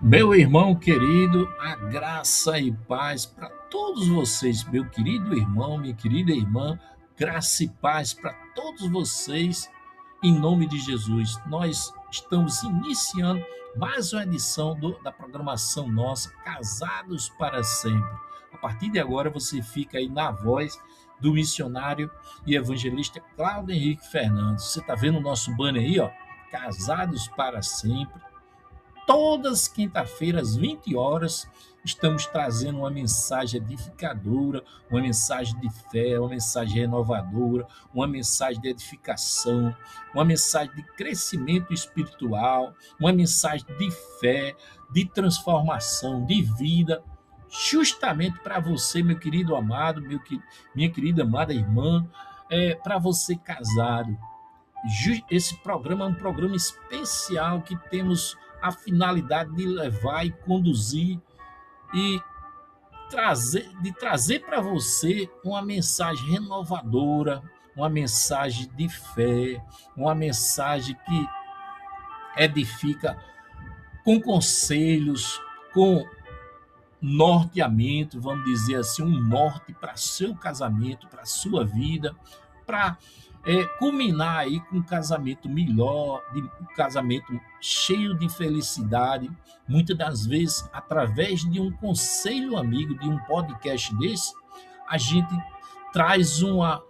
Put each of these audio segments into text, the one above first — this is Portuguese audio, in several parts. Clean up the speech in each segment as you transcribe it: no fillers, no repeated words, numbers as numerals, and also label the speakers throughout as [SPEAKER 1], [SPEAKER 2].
[SPEAKER 1] Meu irmão querido, a graça e paz para todos vocês, meu querido irmão, minha querida irmã, graça e paz para todos vocês, em nome de Jesus. Nós estamos iniciando mais uma edição da programação nossa, Casados para Sempre. A partir de agora você fica aí na voz do missionário e evangelista Cláudio Henrique Fernandes. Você está vendo o nosso banner aí, ó? Casados para Sempre. Todas quinta-feiras, às 20 horas, estamos trazendo uma mensagem edificadora, uma mensagem de fé, uma mensagem renovadora, uma mensagem de edificação, uma mensagem de crescimento espiritual, uma mensagem de fé, de transformação, de vida, justamente para você, meu querido amado, minha querida amada irmã, para você casado. Esse programa é um programa especial que temos a finalidade de levar e conduzir e trazer para você uma mensagem renovadora, uma mensagem de fé, uma mensagem que edifica com conselhos, com norteamento, vamos dizer assim, um norte para seu casamento, para sua vida, para culminar aí com um casamento melhor, um casamento cheio de felicidade, muitas das vezes através de um conselho amigo, de um podcast desse, a gente traz uma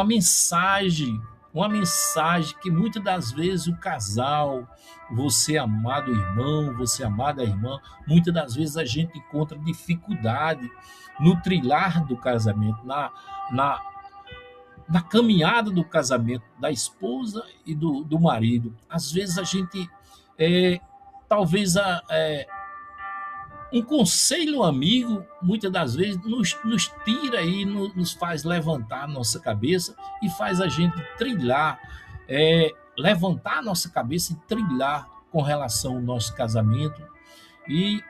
[SPEAKER 1] mensagem, uma mensagem que muitas das vezes o casal, você amado irmão, você amada irmã, muitas das vezes a gente encontra dificuldade no trilhar do casamento, na, na caminhada do casamento da esposa e do marido. Às vezes a gente, é, talvez, um conselho amigo, muitas das vezes, nos tira e nos faz levantar a nossa cabeça e faz a gente trilhar, levantar a nossa cabeça e trilhar com relação ao nosso casamento. E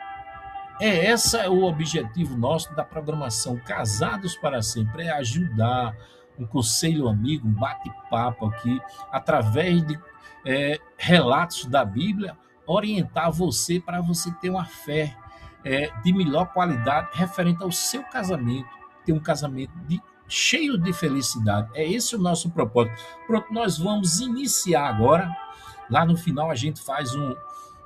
[SPEAKER 1] esse é o objetivo nosso da programação Casados para Sempre, é ajudar um conselho amigo, um bate-papo aqui, através de relatos da Bíblia, orientar você para você ter uma fé de melhor qualidade referente ao seu casamento, ter um casamento cheio de felicidade. É esse o nosso propósito. Pronto, nós vamos iniciar agora. Lá no final a gente faz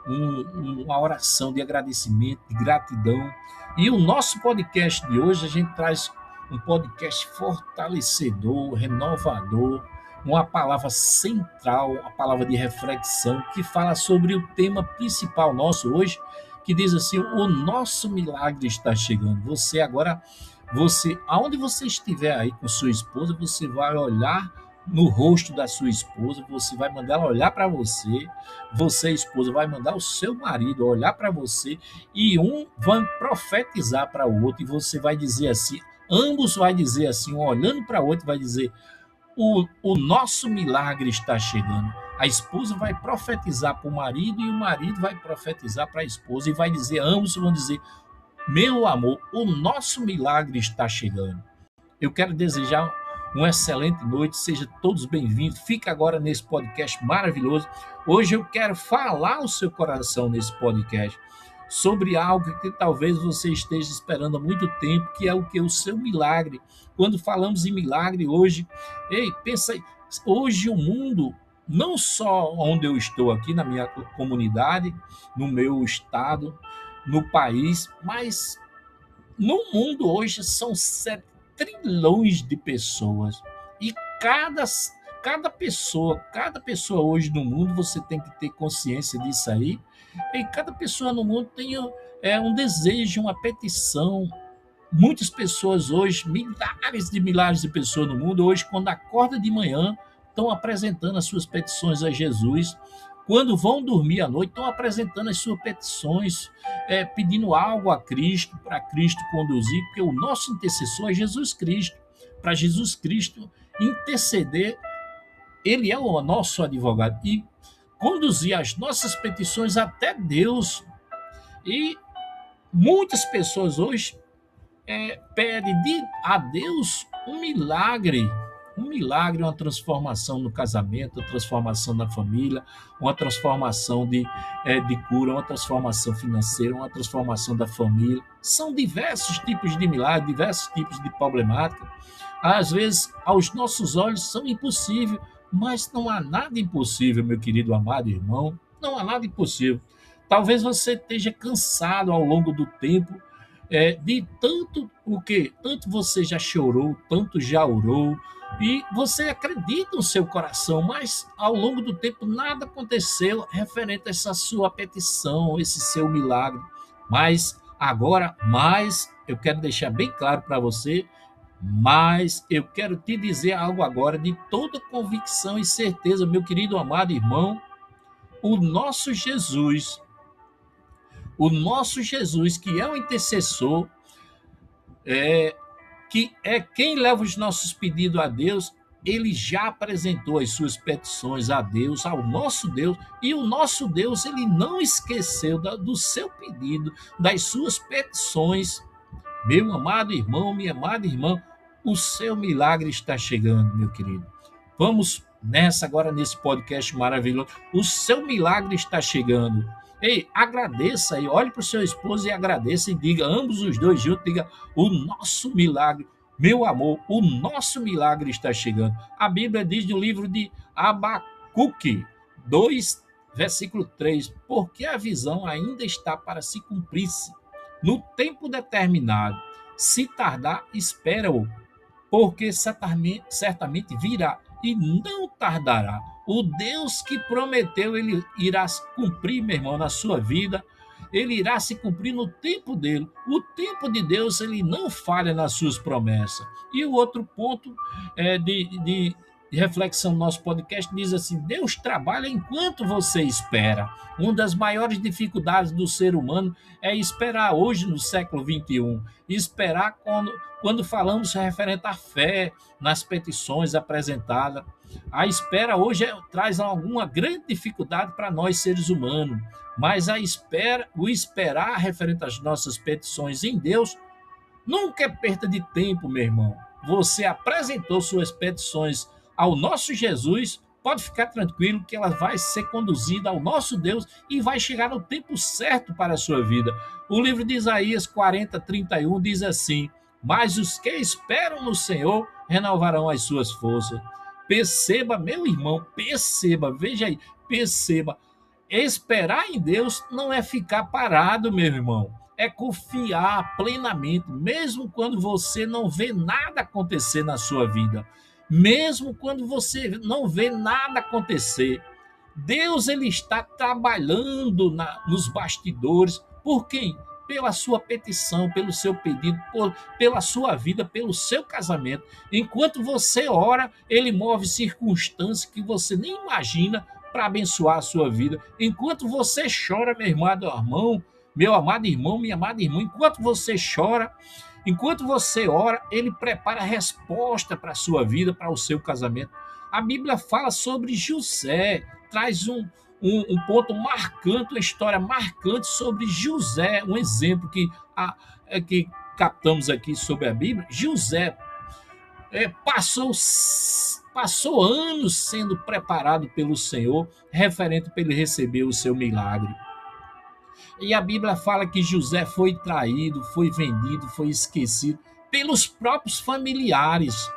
[SPEAKER 1] uma oração de agradecimento, de gratidão. E o nosso podcast de hoje, a gente traz um podcast fortalecedor, renovador, uma palavra central, uma palavra de reflexão, que fala sobre o tema principal nosso hoje, que diz assim: o nosso milagre está chegando. Você agora, aonde você estiver aí com sua esposa, você vai olhar no rosto da sua esposa, você vai mandar ela olhar para você, você, esposa, vai mandar o seu marido olhar para você, e um vai profetizar para o outro, e você vai dizer assim, ambos vai dizer assim, um olhando para o outro, vai dizer: o nosso milagre está chegando. A esposa vai profetizar para o marido e o marido vai profetizar para a esposa e vai dizer, ambos vão dizer: meu amor, o nosso milagre está chegando. Eu quero desejar uma excelente noite, sejam todos bem-vindos. Fica agora nesse podcast maravilhoso. Hoje eu quero falar o seu coração nesse podcast sobre algo que talvez você esteja esperando há muito tempo, que é o que? O seu milagre. Quando falamos em milagre hoje, pensa aí, hoje o mundo, não só onde eu estou aqui, na minha comunidade, no meu estado, no país, mas no mundo hoje são 7 trilhões de pessoas. E cada pessoa hoje no mundo, você tem que ter consciência disso aí. E cada pessoa no mundo tem um desejo, uma petição. Muitas pessoas hoje, milhares de pessoas no mundo, hoje, quando acorda de manhã, estão apresentando as suas petições a Jesus. Quando vão dormir à noite, estão apresentando as suas petições, pedindo algo a Cristo, para Cristo conduzir, porque o nosso intercessor é Jesus Cristo. Para Jesus Cristo interceder, ele é o nosso advogado e conduzir as nossas petições até Deus. E muitas pessoas hoje pedem a Deus um milagre, Um milagre é uma transformação no casamento, uma transformação na família, uma transformação de cura, uma transformação financeira, uma transformação da família. São diversos tipos de milagre, diversos tipos de problemática. Às vezes, aos nossos olhos, são impossíveis, mas não há nada impossível, meu querido amado irmão. Não há nada impossível. Talvez você esteja cansado ao longo do tempo de tanto o que tanto você já chorou, tanto já orou, e você acredita no seu coração, mas ao longo do tempo nada aconteceu referente a essa sua petição, esse seu milagre. Mas agora, eu quero deixar bem claro para você, mas eu quero te dizer algo agora de toda convicção e certeza, meu querido amado irmão, o nosso Jesus, o nosso Jesus, que é o intercessor, que é quem leva os nossos pedidos a Deus, ele já apresentou as suas petições a Deus, ao nosso Deus, e o nosso Deus, ele não esqueceu do seu pedido, das suas petições. Meu amado irmão, minha amada irmã, o seu milagre está chegando, meu querido. Vamos nessa agora, nesse podcast maravilhoso. O seu milagre está chegando. Ei, agradeça aí, olhe para o seu esposo e agradeça e diga, ambos os dois juntos, diga, o nosso milagre, meu amor, o nosso milagre está chegando. A Bíblia diz no livro de Abacuque 2, versículo 3, porque a visão ainda está para se cumprir-se no tempo determinado. Se tardar, espera-o, porque certamente virá e não tardará. O Deus que prometeu, ele irá cumprir, meu irmão, na sua vida. Ele irá se cumprir no tempo dele. O tempo de Deus, ele não falha nas suas promessas. E o outro ponto de reflexão do nosso podcast diz assim: Deus trabalha enquanto você espera. Uma das maiores dificuldades do ser humano é esperar hoje no século XXI. Esperar quando falamos referente à fé, nas petições apresentadas. A espera hoje traz alguma grande dificuldade para nós seres humanos, mas o esperar referente às nossas petições em Deus nunca é perda de tempo, meu irmão. Você apresentou suas petições ao nosso Jesus, pode ficar tranquilo que ela vai ser conduzida ao nosso Deus e vai chegar no tempo certo para a sua vida. O livro de Isaías 40:31 diz assim: mas os que esperam no Senhor renovarão as suas forças. Perceba, meu irmão, perceba, veja aí, perceba. Esperar em Deus não é ficar parado, meu irmão. É confiar plenamente, mesmo quando você não vê nada acontecer na sua vida. Mesmo quando você não vê nada acontecer. Deus, ele está trabalhando nos bastidores. Por quem? Pela sua petição, pelo seu pedido, pela sua vida, pelo seu casamento. Enquanto você ora, ele move circunstâncias que você nem imagina para abençoar a sua vida. Enquanto você chora, meu amado irmão, minha amada irmã, enquanto você chora, enquanto você ora, ele prepara a resposta para a sua vida, para o seu casamento. A Bíblia fala sobre José, traz um ponto marcante, uma história marcante sobre José, um exemplo que captamos aqui sobre a Bíblia. José passou anos sendo preparado pelo Senhor, referente para ele receber o seu milagre. E a Bíblia fala que José foi traído, foi vendido, foi esquecido pelos próprios familiares.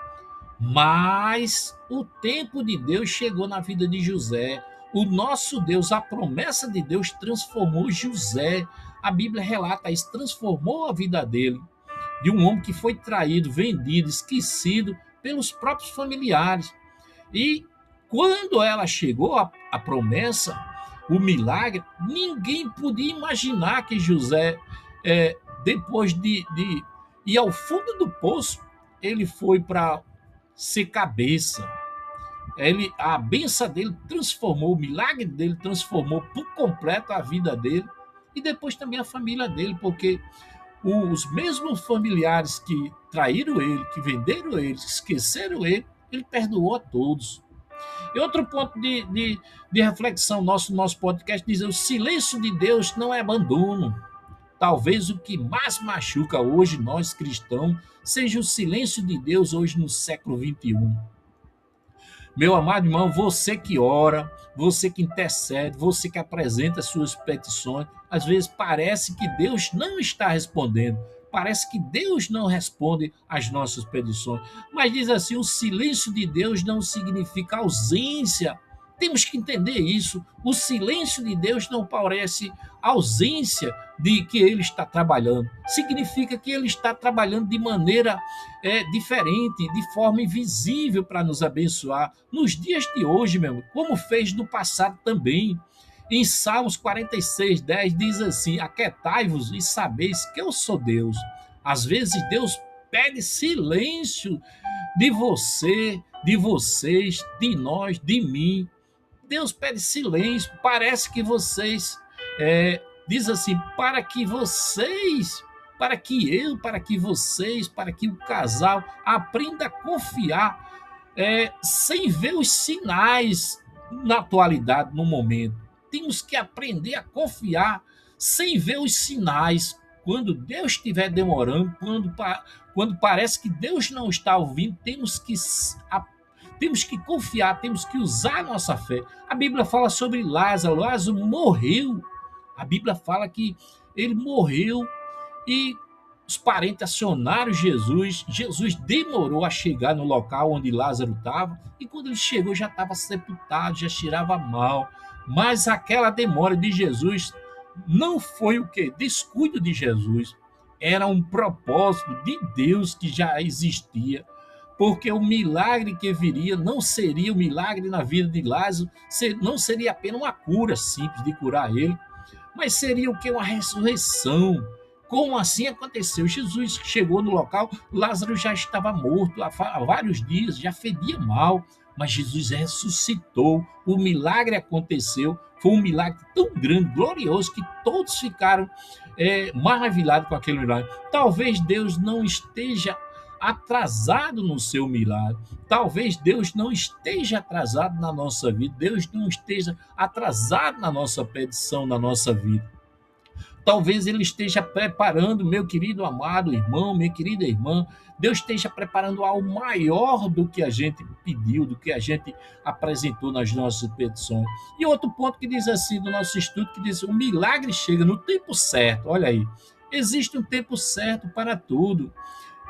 [SPEAKER 1] Mas o tempo de Deus chegou na vida de José. O nosso Deus, a promessa de Deus transformou José. A Bíblia relata isso, transformou a vida dele. De um homem que foi traído, vendido, esquecido pelos próprios familiares. E quando ela chegou, a promessa, o milagre, ninguém podia imaginar que José, depois de ir ao fundo do poço, ele foi para ser cabeça. A benção dele transformou, o milagre dele transformou por completo a vida dele e depois também a família dele, porque os mesmos familiares que traíram ele, que venderam ele, que esqueceram ele perdoou a todos. E outro ponto de reflexão nosso podcast diz: o silêncio de Deus não é abandono. Talvez o que mais machuca hoje nós cristãos seja o silêncio de Deus hoje no século XXI. Meu amado irmão, você que ora, você que intercede, você que apresenta suas petições, às vezes parece que Deus não está respondendo, parece que Deus não responde às nossas petições. Mas diz assim: o silêncio de Deus não significa ausência. Temos que entender isso. O silêncio de Deus não parece ausência de que ele está trabalhando. Significa que ele está trabalhando de maneira diferente, de forma invisível para nos abençoar nos dias de hoje, meu amigo, como fez no passado também. Em Salmos 46:10 diz assim: aquietai-vos e sabeis que eu sou Deus. Às vezes Deus pede silêncio de você, de vocês, de nós, de mim. Deus pede silêncio. Parece que vocês, diz assim, para que eu, para que vocês, para que o casal aprenda a confiar, sem ver os sinais na atualidade, no momento. Temos que aprender a confiar sem ver os sinais. Quando Deus estiver demorando, quando parece que Deus não está ouvindo, temos que confiar, temos que usar a nossa fé. A Bíblia fala sobre Lázaro. Lázaro morreu. A Bíblia fala que ele morreu e os parentes acionaram Jesus. Jesus demorou a chegar no local onde Lázaro estava, e quando ele chegou já estava sepultado, já cheirava mal. Mas aquela demora de Jesus não foi o quê? Descuido de Jesus. Era um propósito de Deus que já existia, porque o milagre que viria não seria o milagre na vida de Lázaro, não seria apenas uma cura simples de curar ele, mas seria o que? Uma ressurreição. Como assim aconteceu? Jesus chegou no local, Lázaro já estava morto há vários dias, já fedia mal, mas Jesus ressuscitou, o milagre aconteceu, foi um milagre tão grande, glorioso, que todos ficaram maravilhados com aquele milagre. Talvez Deus não esteja atrasado no seu milagre. Talvez Deus não esteja atrasado na nossa vida. Deus não esteja atrasado na nossa petição, na nossa vida. Talvez Ele esteja preparando, meu querido amado irmão, minha querida irmã, Deus esteja preparando algo maior do que a gente pediu, do que a gente apresentou nas nossas petições. E outro ponto que diz assim, do nosso estudo, que diz: o milagre chega no tempo certo. Olha aí, existe um tempo certo para tudo,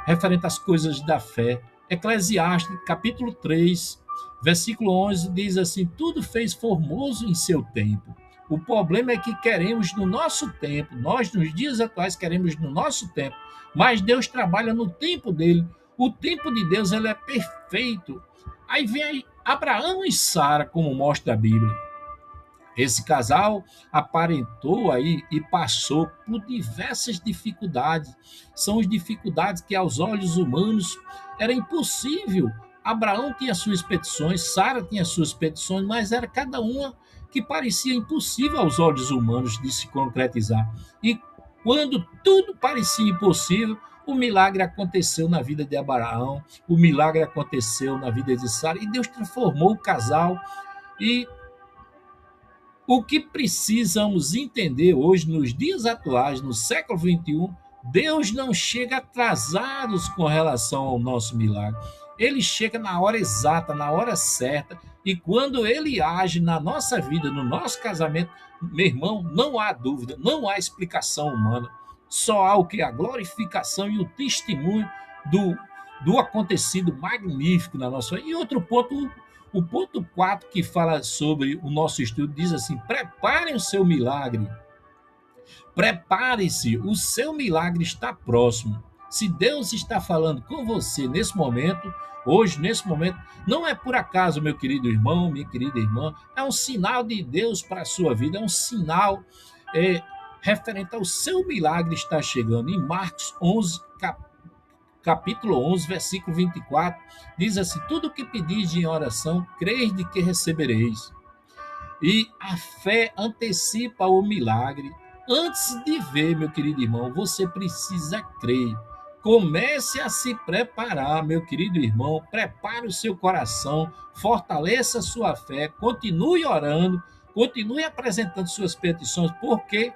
[SPEAKER 1] referente às coisas da fé. Eclesiastes, capítulo 3, versículo 11, diz assim: tudo fez formoso em seu tempo. O problema é que queremos no nosso tempo, nós nos dias atuais queremos no nosso tempo, mas Deus trabalha no tempo dele. O tempo de Deus, ele é perfeito. Aí vem Abraão e Sara, como mostra a Bíblia. Esse casal aparentou aí e passou por diversas dificuldades. São as dificuldades que aos olhos humanos era impossível. Abraão tinha suas petições, Sara tinha suas petições, mas era cada uma que parecia impossível aos olhos humanos de se concretizar. E quando tudo parecia impossível, o milagre aconteceu na vida de Abraão, o milagre aconteceu na vida de Sara, e Deus transformou o casal. E o que precisamos entender hoje, nos dias atuais, no século XXI, Deus não chega atrasados com relação ao nosso milagre. Ele chega na hora exata, na hora certa, e quando ele age na nossa vida, no nosso casamento, meu irmão, não há dúvida, não há explicação humana. Só há o que? A glorificação e o testemunho do acontecido magnífico na nossa vida. E outro ponto, o ponto 4, que fala sobre o nosso estudo, diz assim: preparem o seu milagre. Prepare-se, o seu milagre está próximo. Se Deus está falando com você nesse momento, hoje, nesse momento, não é por acaso, meu querido irmão, minha querida irmã, é um sinal de Deus para a sua vida, é um sinal referente ao seu milagre está chegando. Em Marcos 11, capítulo 11, versículo 24, diz assim: tudo o que pedis em oração, creis de que recebereis. E a fé antecipa o milagre. Antes de ver, meu querido irmão, você precisa crer. Comece a se preparar, meu querido irmão. Prepare o seu coração, fortaleça a sua fé, continue orando, continue apresentando suas petições, porque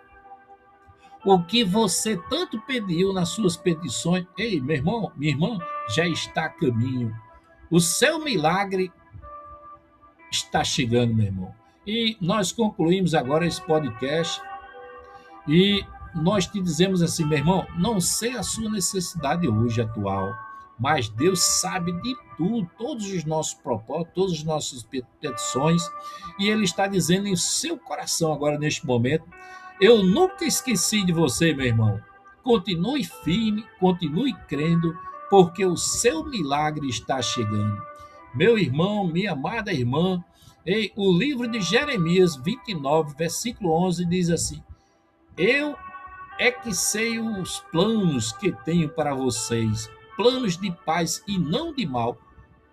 [SPEAKER 1] o que você tanto pediu nas suas petições, ei, meu irmão, minha irmã, já está a caminho. O seu milagre está chegando, meu irmão. E nós concluímos agora esse podcast e nós te dizemos assim, meu irmão, não sei a sua necessidade hoje atual, mas Deus sabe de tudo, todos os nossos propósitos, todas as nossas petições, e Ele está dizendo em seu coração agora neste momento, eu nunca esqueci de você, meu irmão. Continue firme, continue crendo, porque o seu milagre está chegando. Meu irmão, minha amada irmã, o livro de Jeremias 29, versículo 11 diz assim: eu é que sei os planos que tenho para vocês, planos de paz e não de mal,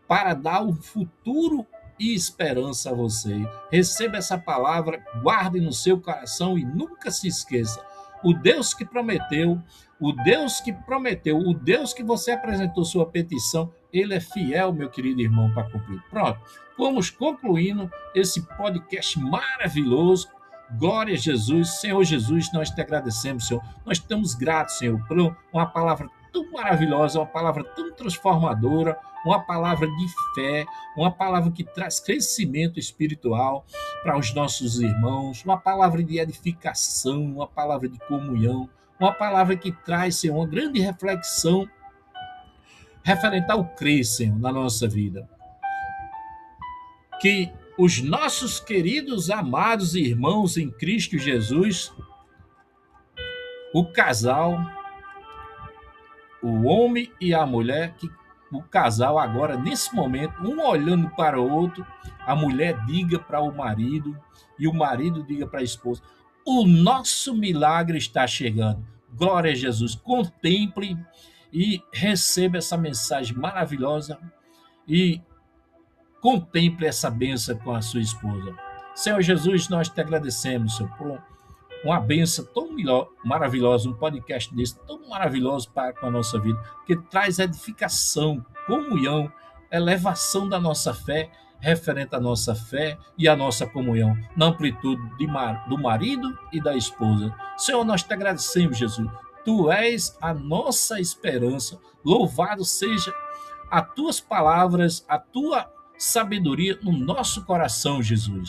[SPEAKER 1] para dar um futuro e esperança a você. Receba essa palavra, guarde no seu coração e nunca se esqueça. O Deus que prometeu, o Deus que prometeu, o Deus que você apresentou sua petição, ele é fiel, meu querido irmão, para cumprir. Pronto, vamos concluindo esse podcast maravilhoso. Glória a Jesus, Senhor Jesus, nós te agradecemos, Senhor. Nós estamos gratos, Senhor, por uma palavra tão maravilhosa, uma palavra tão transformadora, uma palavra de fé, uma palavra que traz crescimento espiritual para os nossos irmãos, uma palavra de edificação, uma palavra de comunhão, uma palavra que traz, Senhor, uma grande reflexão referente ao crer, Senhor, na nossa vida. Que os nossos queridos, amados irmãos em Cristo Jesus, o casal, o homem e a mulher, que o casal agora, nesse momento, um olhando para o outro, a mulher diga para o marido e o marido diga para a esposa, o nosso milagre está chegando. Glória a Jesus. Contemple e receba essa mensagem maravilhosa e contemple essa bênção com a sua esposa. Senhor Jesus, nós te agradecemos, Senhor, por uma bênção tão maravilhosa, um podcast desse tão maravilhoso para com a nossa vida, que traz edificação, comunhão, elevação da nossa fé, referente à nossa fé e à nossa comunhão, na amplitude do marido e da esposa. Senhor, nós te agradecemos, Jesus. Tu és a nossa esperança. Louvado seja as tuas palavras, a tua sabedoria no nosso coração, Jesus.